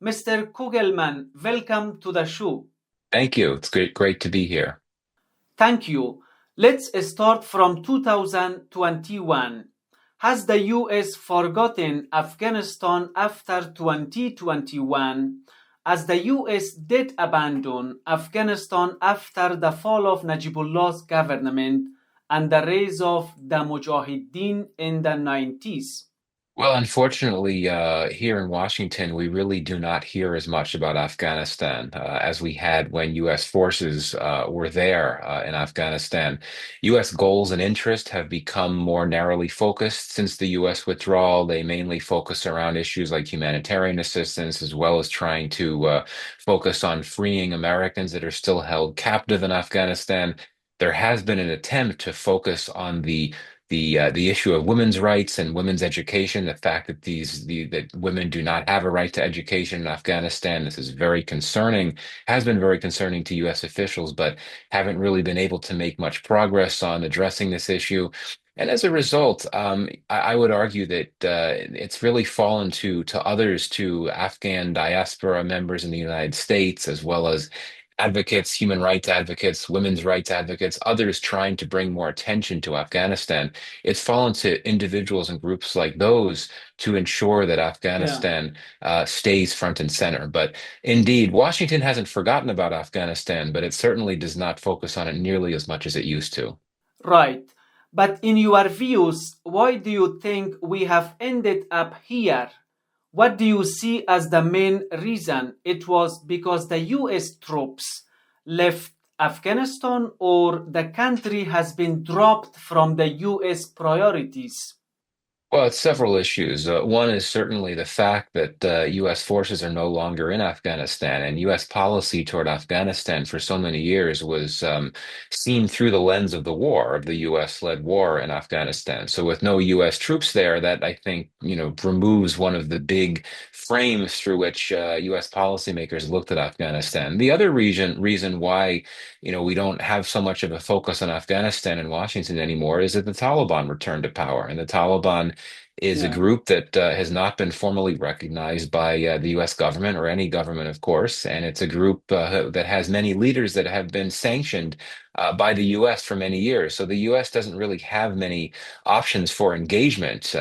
Mr. Kugelman, welcome to the show. Thank you. It's great to be here. Thank you. Let's start from 2021. Has the US forgotten Afghanistan after 2021, as the US did abandon Afghanistan after the fall of Najibullah's government and the rise of the Mujahideen in the 90s? Well, unfortunately, here in Washington, we really do not hear as much about Afghanistan as we had when U.S. forces were there in Afghanistan. U.S. goals and interests have become more narrowly focused since the U.S. withdrawal. They mainly focus around issues like humanitarian assistance, as well as trying to focus on freeing Americans that are still held captive in Afghanistan. There has been an attempt to focus on the issue of women's rights and women's education, the fact that that women do not have a right to education in Afghanistan. This is very concerning, has been very concerning to U.S. officials, but haven't really been able to make much progress on addressing this issue. And as a result, I would argue that it's really fallen to others, to Afghan diaspora members in the United States, as well as advocates, human rights advocates, women's rights advocates, others trying to bring more attention to Afghanistan. It's fallen to individuals and groups like those to ensure that Yeah. Afghanistan stays front and center. But indeed, Washington hasn't forgotten about Afghanistan, but it certainly does not focus on it nearly as much as it used to. Right. But in your views, why do you think we have ended up here? What do you see as the main reason? It was because the US troops left Afghanistan, or the country has been dropped from the US priorities? Well, it's several issues. One is certainly the fact that U.S. forces are no longer in Afghanistan, and U.S. policy toward Afghanistan for so many years was seen through the lens of the war, of the U.S.-led war in Afghanistan. So, with no U.S. troops there, that I think removes one of the big frames through which U.S. policymakers looked at Afghanistan. The other reason why we don't have so much of a focus on Afghanistan in Washington anymore is that the Taliban returned to power, and the Taliban is a Yeah. group that has not been formally recognized by the US government or any government, of course. And it's a group that has many leaders that have been sanctioned by the US for many years. So the US doesn't really have many options for engagement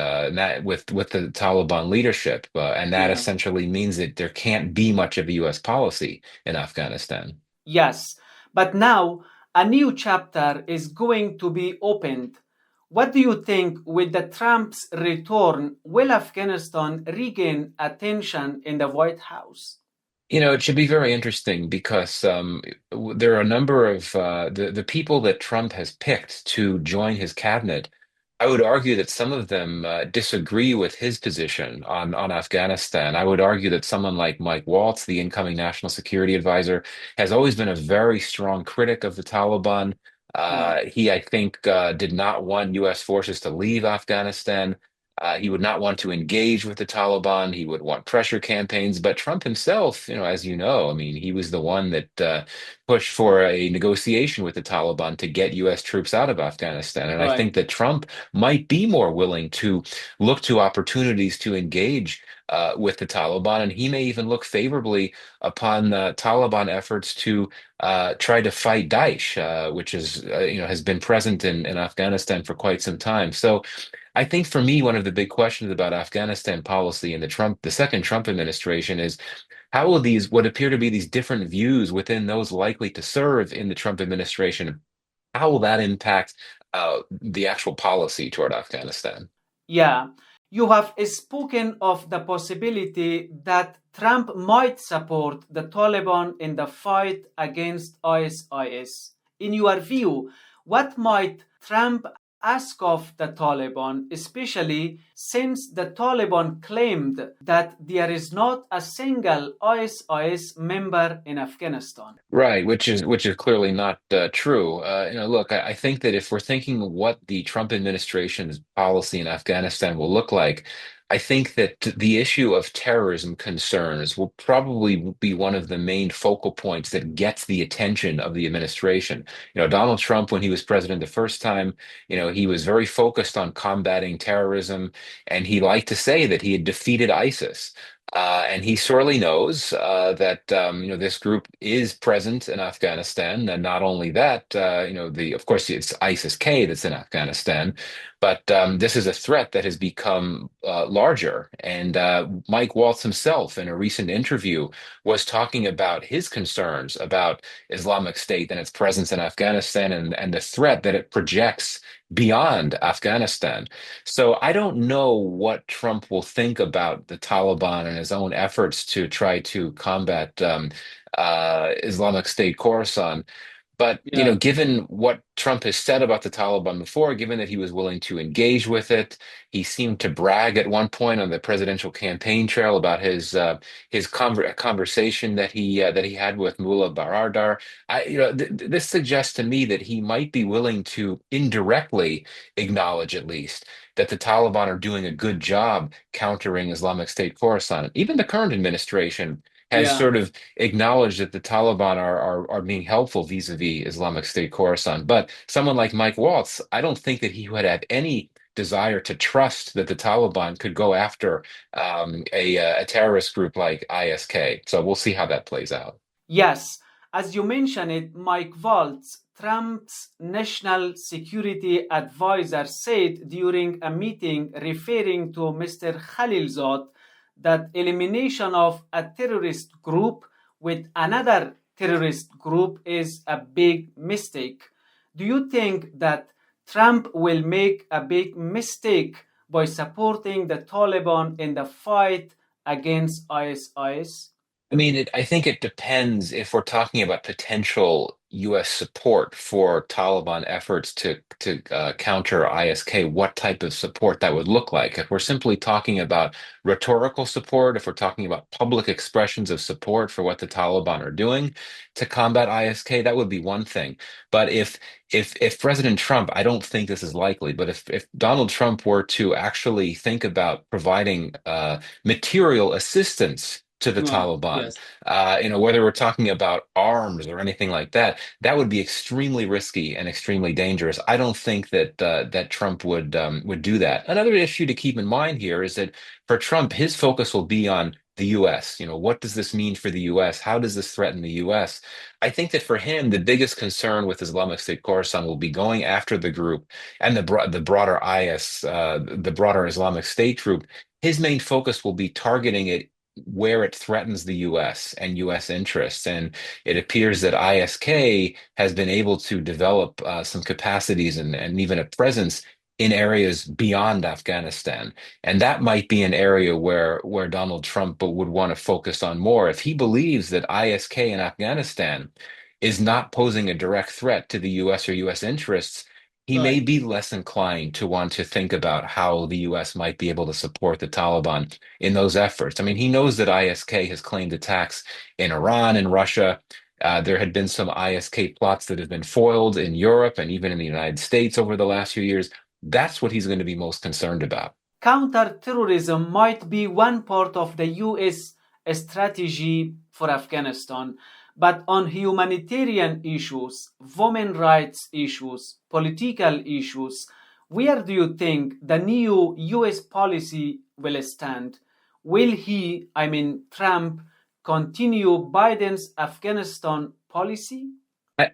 with the Taliban leadership. And that Yeah. essentially means that there can't be much of a US policy in Afghanistan. Yes. But now a new chapter is going to be opened. What do you think, with the Trump's return, will Afghanistan regain attention in the White House? It should be very interesting because there are a number of the people that Trump has picked to join his cabinet. I would argue that some of them disagree with his position on Afghanistan. I would argue that someone like Mike Waltz, the incoming national security advisor, has always been a very strong critic of the Taliban. Yeah. He, I think, did not want U.S. forces to leave Afghanistan. He would not want to engage with the Taliban. He would want pressure campaigns. But Trump himself, as you know, I mean, he was the one that pushed for a negotiation with the Taliban to get U.S. troops out of Afghanistan. And I Right. think that Trump might be more willing to look to opportunities to engage with the Taliban. And he may even look favorably upon the Taliban efforts to try to fight Daesh, which has been present in Afghanistan for quite some time. So I think for me, one of the big questions about Afghanistan policy in the second Trump administration is how will what appear to be these different views within those likely to serve in the Trump administration, how will that impact the actual policy toward Afghanistan? Yeah, you have spoken of the possibility that Trump might support the Taliban in the fight against ISIS. In your view, what might Trump ask of the Taliban, especially since the Taliban claimed that there is not a single ISIS member in Afghanistan? Right, which is clearly not true. Look, I think that if we're thinking what the Trump administration's policy in Afghanistan will look like, I think that the issue of terrorism concerns will probably be one of the main focal points that gets the attention of the administration. Donald Trump, when he was president the first time, he was very focused on combating terrorism, and he liked to say that he had defeated ISIS. And he sorely knows that this group is present in Afghanistan, and not only that, the of course it's ISIS-K that's in Afghanistan, but this is a threat that has become larger. And Mike Waltz himself, in a recent interview, was talking about his concerns about Islamic State and its presence in Afghanistan and the threat that it projects beyond Afghanistan. So I don't know what Trump will think about the Taliban and his own efforts to try to combat Islamic State Khorasan. But, Yeah, given what Trump has said about the Taliban before, given that he was willing to engage with it, he seemed to brag at one point on the presidential campaign trail about his conversation that he had with Mullah Baradar. This suggests to me that he might be willing to indirectly acknowledge, at least, that the Taliban are doing a good job countering Islamic State Khorasan. Even the current administration has yeah. sort of acknowledged that the Taliban are being helpful vis-a-vis Islamic State Khorasan. But someone like Mike Waltz, I don't think that he would have any desire to trust that the Taliban could go after a terrorist group like ISK. So we'll see how that plays out. Yes, as you mentioned it, Mike Waltz, Trump's national security advisor, said during a meeting referring to Mr. Khalilzad that elimination of a terrorist group with another terrorist group is a big mistake. Do you think that Trump will make a big mistake by supporting the Taliban in the fight against ISIS? I mean, I think it depends if we're talking about potential U.S. support for Taliban efforts to counter ISK, what type of support that would look like. If we're simply talking about rhetorical support, if we're talking about public expressions of support for what the Taliban are doing to combat ISK, that would be one thing. But if President Trump, I don't think this is likely, but if Donald Trump were to actually think about providing material assistance to the Taliban, Yes. whether we're talking about arms or anything like that, that would be extremely risky and extremely dangerous. I don't think that Trump would do that. Another issue to keep in mind here is that for Trump, his focus will be on the U.S. What does this mean for the U.S.? How does this threaten the U.S.? I think that for him, the biggest concern with Islamic State Khorasan will be going after the group and the broader IS, the broader Islamic State group. His main focus will be targeting it where it threatens the US and US interests. And it appears that ISK has been able to develop some capacities and even a presence in areas beyond Afghanistan. And that might be an area where Donald Trump would want to focus on more. If he believes that ISK in Afghanistan is not posing a direct threat to the US or US interests, he may Right. be less inclined to want to think about how the US might be able to support the Taliban in those efforts. I mean, he knows that ISK has claimed attacks in Iran and Russia. There had been some ISK plots that have been foiled in Europe and even in the United States over the last few years. That's what he's going to be most concerned about. Counterterrorism might be one part of the US strategy for Afghanistan, but on humanitarian issues, women rights issues, political issues, where do you think the new US policy will stand? Will he, I mean Trump, continue Biden's Afghanistan policy?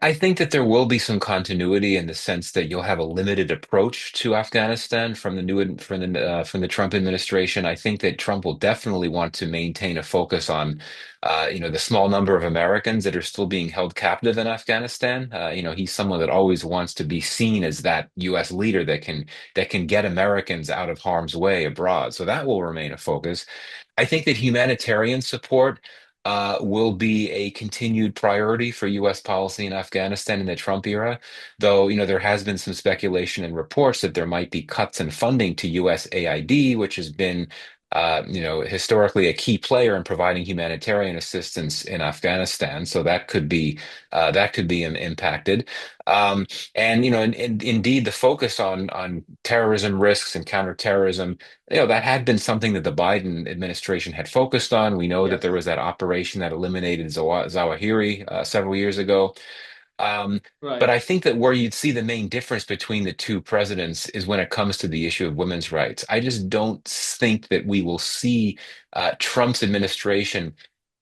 I think that there will be some continuity in the sense that you'll have a limited approach to Afghanistan from the from the Trump administration. I think that Trump will definitely want to maintain a focus on, the small number of Americans that are still being held captive in Afghanistan. He's someone that always wants to be seen as that U.S. leader that can get Americans out of harm's way abroad. So that will remain a focus. I think that humanitarian support will be a continued priority for U.S. policy in Afghanistan in the Trump era, though, there has been some speculation and reports that there might be cuts in funding to USAID, which has been, historically a key player in providing humanitarian assistance in Afghanistan. So that could be impacted. Um, and indeed, the focus on terrorism risks and counterterrorism, that had been something that the Biden administration had focused on. We know that Yes. there was that operation that eliminated Zawahiri several years ago. But Right. I think that where you'd see the main difference between the two presidents is when it comes to the issue of women's rights. I just don't think that we will see Trump's administration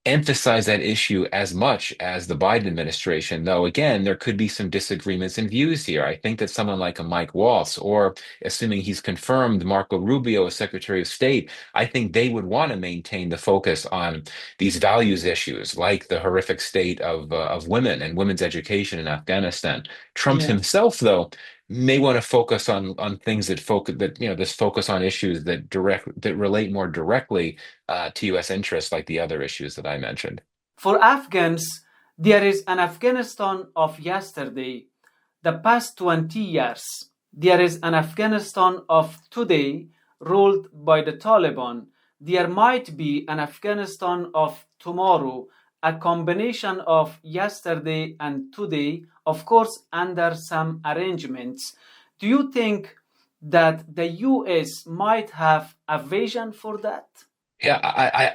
emphasize that issue as much as the Biden administration, though again, there could be some disagreements in views here. I think that someone like a Mike Waltz, or assuming he's confirmed Marco Rubio as Secretary of State, I think they would want to maintain the focus on these values issues, like the horrific state of women and women's education in Afghanistan. Trump Yeah. himself, though, may want to focus on things that focus that this focus on issues that relate more directly to U.S. interests, like the other issues that I mentioned. For Afghans, there is an Afghanistan of yesterday, the past 20 years. There is an Afghanistan of today, ruled by the Taliban. There might be an Afghanistan of tomorrow, a combination of yesterday and today, of course, under some arrangements. Do you think that the US might have a vision for that? Yeah,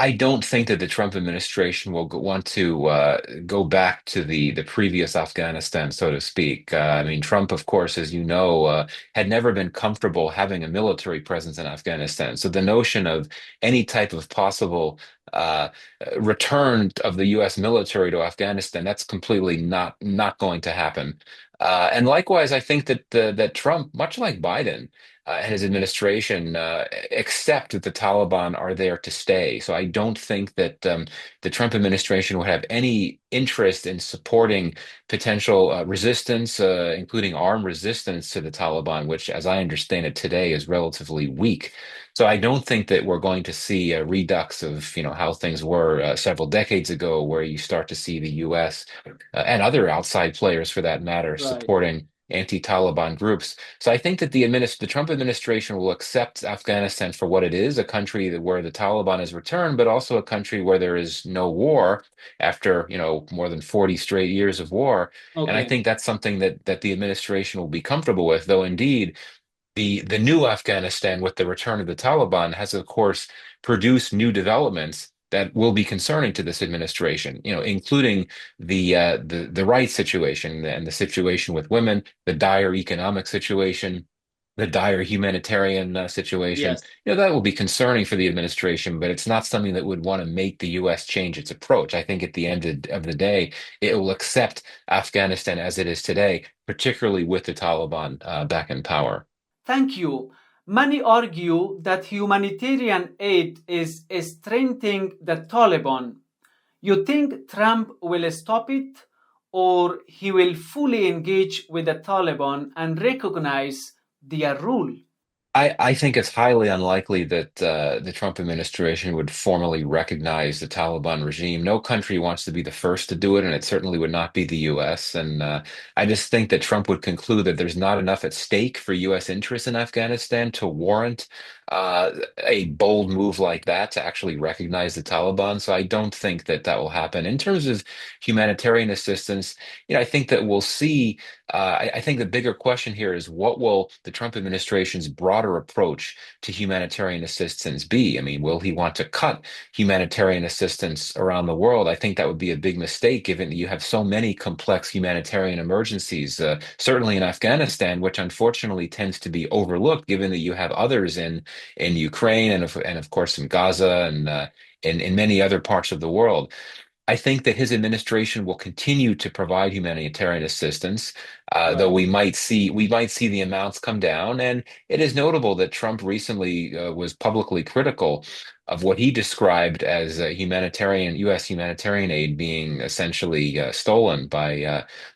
I don't think that the Trump administration will want to go back to the previous Afghanistan, so to speak. I mean, Trump, of course, as you know, had never been comfortable having a military presence in Afghanistan. So the notion of any type of possible uh, return of the U.S. military to Afghanistan, that's completely not going to happen. And likewise, I think that Trump, much like Biden, and his administration accept that the Taliban are there to stay. So I don't think that the Trump administration would have any interest in supporting potential resistance, including armed resistance to the Taliban, which, as I understand it today, is relatively weak. So I don't think that we're going to see a redux of, how things were several decades ago, where you start to see the U.S. And other outside players, for that matter, Right. supporting anti-Taliban groups. So I think that the Trump administration will accept Afghanistan for what it is, a country where the Taliban has returned, but also a country where there is no war after, more than 40 straight years of war. And I Okay. think that's something that the administration will be comfortable with, though indeed the new Afghanistan with the return of the Taliban has, of course, produced new developments that will be concerning to this administration, including the rights situation and the situation with women, the dire economic situation, the dire humanitarian situation. Yes. That will be concerning for the administration, but it's not something that would want to make the U.S. change its approach. I think at the end of the day, it will accept Afghanistan as it is today, particularly with the Taliban back in power. Thank you. Many argue that humanitarian aid is strengthening the Taliban. You think Trump will stop it, or he will fully engage with the Taliban and recognize their rule? I think it's highly unlikely that the Trump administration would formally recognize the Taliban regime. No country wants to be the first to do it, and it certainly would not be the U.S. And I just think that Trump would conclude that there's not enough at stake for U.S. interests in Afghanistan to warrant a bold move like that to actually recognize the Taliban. So I don't think that that will happen. In terms of humanitarian assistance, I think that we'll see. I think the bigger question here is what will the Trump administration's broader approach to humanitarian assistance be? I mean, will he want to cut humanitarian assistance around the world? I think that would be a big mistake given that you have so many complex humanitarian emergencies, certainly in Afghanistan, which unfortunately tends to be overlooked given that you have others in Ukraine and of course in Gaza and in many other parts of the world. I think that his administration will continue to provide humanitarian assistance, though Right. we might see the amounts come down. And it is notable that Trump recently was publicly critical of what he described as U.S. humanitarian aid being essentially stolen by the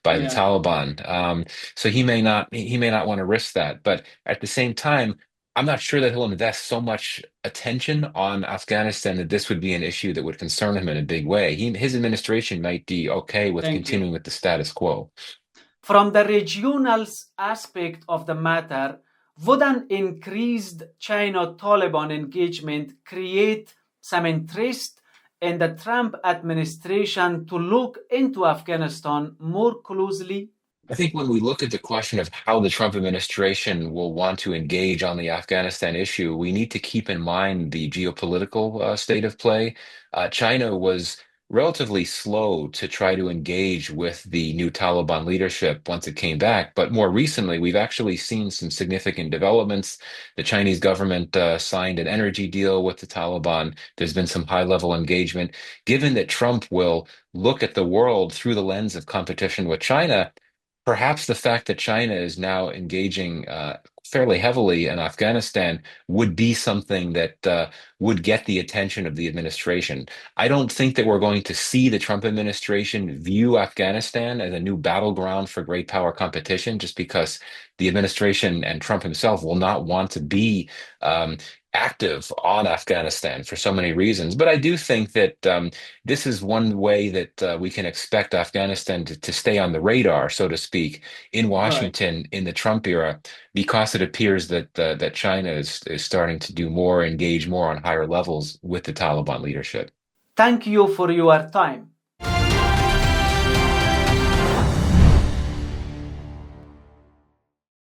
Yeah. Taliban. So he may not want to risk that, but at the same time, I'm not sure that he'll invest so much attention on Afghanistan that this would be an issue that would concern him in a big way. His administration might be okay with Thank you. continuing with the status quo. From the regional aspect of the matter, would an increased China Taliban engagement create some interest in the Trump administration to look into Afghanistan more closely? I think when we look at the question of how the Trump administration will want to engage on the Afghanistan issue, we need to keep in mind the geopolitical state of play. China was relatively slow to try to engage with the new Taliban leadership once it came back. But more recently, we've actually seen some significant developments. The Chinese government signed an energy deal with the Taliban. There's been some high-level engagement. Given that Trump will look at the world through the lens of competition with China, perhaps the fact that China is now engaging fairly heavily in Afghanistan would be something that would get the attention of the administration. I don't think that we're going to see the Trump administration view Afghanistan as a new battleground for great power competition, just because the administration and Trump himself will not want to be active on Afghanistan for so many reasons. But I do think that this is one way that we can expect Afghanistan to stay on the radar, so to speak, in Right. Washington in the Trump era, because it appears that that China is starting to do more, engage more on higher levels with the Taliban leadership. Thank you for your time.